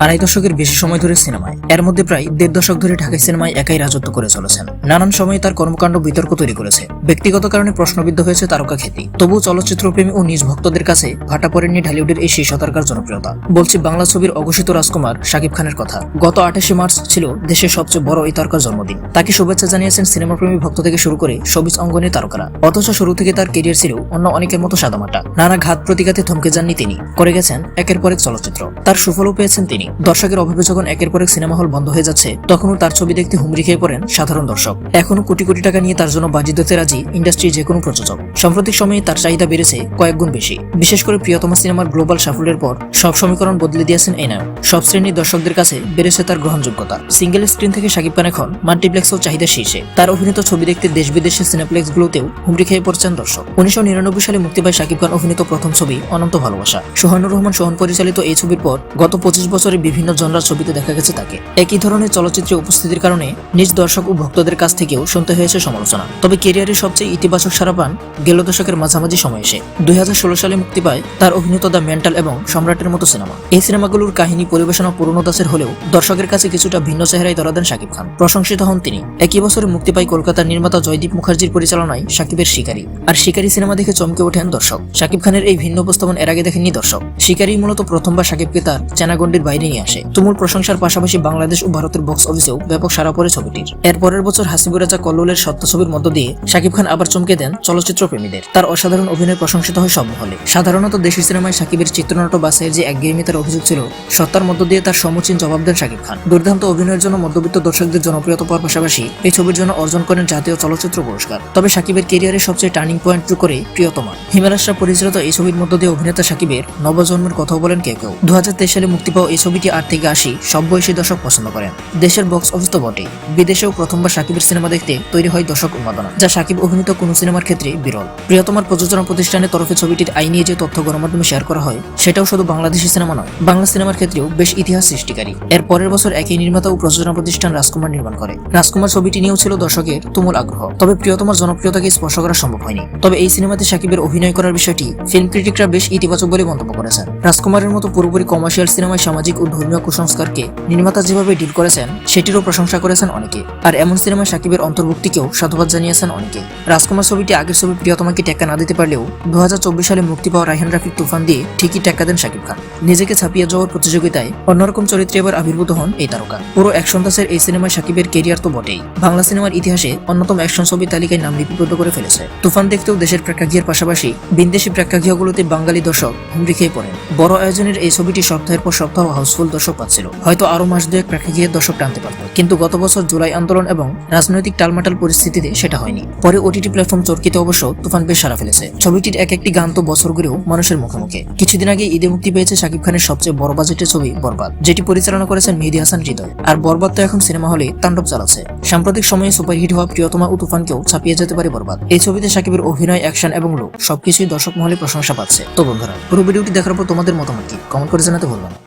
আড়াই দশকের বেশি সময় ধরে সিনেমায়, এর মধ্যে প্রায় ১.৫ দশক ধরে ঢাকাই সিনেমায় একাই রাজত্ব করে চলেছেন। নানান সময়ে তার কর্মকাণ্ড বিতর্ক তৈরি করেছে, ব্যক্তিগত কারণে প্রশ্নবিদ্ধ হয়েছে তারকা খ্যাতি। তবুও চলচ্চিত্রপ্রেমী ও নিজ ভক্তদের কাছে ভাটা পড়েননি ঢালিউডের এই শীর্ষতারকার জনপ্রিয়তা। বলছি বাংলা ছবির অঘোষিত রাজকুমার শাকিব খানের কথা। গত ২৮শে মার্চ ছিল দেশের সবচেয়ে বড় এই তারকার জন্মদিন। তাকে শুভেচ্ছা জানিয়েছেন সিনেমাপ্রেমী ভক্ত থেকে শুরু করে শোবিজ অঙ্গনের তারকারা। অথচ শুরু থেকে তার কেরিয়ার ছিল অন্য অনেকের মতো সাদামাটা। নানা ঘাত প্রতিঘাতে থমকে যাননি তিনি, করে গেছেন একের পর এক চলচ্চিত্র। তার সুফলও পেয়েছেন তিনি। দর্শকের অভাবে যখন একের পর এক সিনেমা হল বন্ধ হয়ে যাচ্ছে, তখনও তার ছবি দেখতে হুমড়ি খেয়ে পড়েন সাধারণ দর্শক। এখনো কোটি কোটি টাকা নিয়ে তার জন্য বাজি দিতে রাজি ইন্ডাস্ট্রি যে কোনো প্রযোজক। সাম্প্রতিক সময়ে তার চাহিদা বেড়েছে কয়েক গুণ বেশি। বিশেষ করে প্রিয়তমা সিনেমার গ্লোবাল সাফল্যের পর সব সমীকরণ বদলে দিয়েছেন এই নায়ক। সব শ্রেণীর দর্শকদের কাছে বেড়েছে তার গ্রহণযোগ্যতা। সিঙ্গেল স্ক্রিন থেকে শাকিব খান এখন মাল্টিপ্লেক্সও চাহিদা শীর্ষে। তার অভিনীত ছবি দেখতে দেশ বিদেশের সিনেপ্লেক্সগুলোতেও হুমড়ি খেয়ে পড়ছেন দর্শক। ১৯৯৯ সালে মুক্তি পায় শাকিব খান অভিনীত প্রথম ছবি অনন্ত ভালোবাসা। সোহানুর রহমান সোহান পরিচালিত এই ছবির পর গত ২৫ বছরে বিভিন্ন জনরার ছবিতে দেখা গেছে তাকে। একই ধরনের চলচ্চিত্রে উপস্থিতির কারণে নিজ দর্শক ও ভক্তদের কাছ থেকেও শুনতে হয়েছে সমালোচনা। তবে ক্যারিয়ারের সবচেয়ে ইতিবাচক সাড়া পান গেল দশকের মাঝামাঝি সময়ে এসে ২০১৬ সালে মুক্তি পায় তার অভিনীত দ্য মেন্টাল এবং সম্রাটের মতো সিনেমা। এই সিনেমাগুলোর কাহিনী পরিবেশনা পুরনো দাসের হলেও দর্শকের কাছে কিছুটা ভিন্ন চেহারায় ধরা দেন শাকিব খান। প্রশংসিত হন তিনি। একই বছরে মুক্তি পায় কলকাতার নির্মাতা জয়দীপ মুখার্জির পরিচালনায় শাকিবের শিকারী। আর শিকারী সিনেমা দেখে চমকে ওঠেন দর্শক। শাকিব খানের এই ভিন্ন উপস্থাপন এর আগে দেখেননি দর্শক। শিকারী মূলত প্রথমবার শাকিবকে তার চেনাগণ্ডির বাইরে নিয়ে আসে। তুমুল প্রশংসার পাশাপাশি বাংলাদেশ ও ভারতের বক্স অফিসেও ব্যাপক সাড়া পড়ে ছবিটির। এর পরের বছর হাসিবুর রাজা কল্লোলের সত্য ছবির মধ্য দিয়ে শাকিব খান আবার চমকে দেন চলচ্চিত্র প্রেমীদের। তার অসাধারণ অভিনয় প্রশংসিত হয় সব মহলে। সাধারণত দেশি সিনেমায় শাকিবের চিত্রনাট্য বাছাইয়ের যে একঘেয়েমিতার অভিযোগ ছিল, সত্তার মধ্য দিয়ে তার সমুচীন জবাব দেন শাকিব খান। দুর্দান্ত অভিনয়ের জন্য মধ্যবিত্ত দর্শকদের জনপ্রিয়তা পাওয়ার পাশাপাশি এই ছবির জন্য অর্জন করেন জাতীয় চলচ্চিত্র পুরস্কার। তবে শাকিবের ক্যারিয়ারের সবচেয়ে টার্নিং পয়েন্ট করে প্রিয়তমা। হিমেলাশরা পরিচালিত এই ছবির মধ্য দিয়ে অভিনেতা শাকিবের নবজন্মের কথাও বলেন কেউ কেউ। ২০২৩ সালে মুক্তি পাওয়া এই ছবিটি ৮ থেকে ৮০ সব বয়সী দর্শক পছন্দ করেন। দেশের বক্স অফিস তো বটেই, বিদেশেও প্রথমবার শাকিবের সিনেমা দেখতে তৈরি হয় দর্শক উন্মাদনা, যা শাকিব অভিনীত কোনো সিনেমার ক্ষেত্রে বিরল। প্রিয়তমার প্রযোজনা প্রতিষ্ঠানের তরফে ছবিটির আয় নিয়ে যে তথ্য গণমাধ্যমে শেয়ার করা হয়, সেটাও শুধু বাংলাদেশি সিনেমা নয়, বাংলা সিনেমার ক্ষেত্রেও বেশ ইতিহাস সৃষ্টিকারী। এর পরের বছর একই নির্মাতা ও প্রযোজনা প্রতিষ্ঠান রাজকুমার নির্মাণ করে। রাজকুমার ছবিটি নিয়েও ছিল দর্শকের তুমুল আগ্রহ। তবে প্রিয়তমার জনপ্রিয়তাকে স্পর্শ করা সম্ভব হয়নি। তবে এই সিনেমাতে শাকিবের অভিনয় করার বিষয়টি ফিল্ম ক্রিটিকরা বেশ ইতিবাচক বলে মন্তব্য করেছেন। রাজকুমারের মতো পুরোপুরি কমার্শিয়াল সিনেমায় সামাজিক ও ধর্মীয় কুসংস্কারকে নির্মাতা যেভাবে ডিল করেছেন, সেটিরও প্রশংসা করেছেন অনেকে। আর এমন সিনেমায় শাকিবের অন্তর্ভুক্তিকেও সাধুবাদ জানিয়েছেন অনেকে। রাজকুমার ছবিটি আগের ছবি প্রিয়তমাকে টেক্কা না দিতে পারলেও ২০২৪ সালে মুক্তি পাওয়া রায়হান রাফির তুফান দিয়ে ঠিকই টেক্কা দেন শাকিব খান। নিজেকে ছাপিয়ে যাওয়ার প্রতিযোগিতায় অন্যরকম চরিত্রে এবার আবির্ভূত হন এই তারকা। পুরো অ্যাকশন দাসের এই সিনেমায় শাকিবের কেরিয়ার তো বটেই, বাংলা সিনেমার ইতিহাসে অন্যতম অ্যাকশন ছবির তালিকায় নাম লিপিবদ্ধ করে ফেলেছে। তুফান দেখতেও দেশের প্রেক্ষাগৃহের পাশাপাশি বিদেশি প্রেক্ষাগৃহগুলোতে বাঙালি দর্শক হুমড়ি খেয়ে পড়েন। বড় আয়োজনের এই ছবিটি সপ্তাহের পর সপ্তাহ হাউসফুল দর্শক পাচ্ছিল। হয়তো আরো মাস দুয়েক প্রেক্ষাগৃহের দর্শক টানতে পারত, কিন্তু গত বছর জুলাই আন্দোলন এবং রাজনৈতিক টালমাটাল পরিস্থিতিতে সেটা হয়নি। পরে ওটিটি প্ল্যাটফর্ম চরকিতে অবশ্য তুফান বেশ সাড়া ফেলেছে। ছবিটির এক একটি গান তো বছর ঘুরেও মানুষের মুখে মুখে। কিছুদিন আগে ঈদে মুক্তি পেয়েছে শাকিব খানের সবচেয়ে বড় বাজেটের ছবি বরবাদ, যেটি পরিচালনা করেছেন মেহেদী হাসান হৃদয়। আর বরবাদ তো এখন সিনেমা হলে তাণ্ডব চালাচ্ছে। সাম্প্রতিক সময়ে সুপারহিট হওয়া প্রিয়তমা ও তুফানকেও ছাপিয়ে যেতে পারে বরবাদ। এই ছবিতে শাকিবের অভিনয়, অ্যাকশন এবং লুক সবকিছুই দর্শক মহলে প্রশংসা পাচ্ছে। তো বন্ধুরা, পুরো ভিডিওটি দেখার পর তোমাদের মতামত কি কমেন্ট করে জানাতে ভুলবেন না।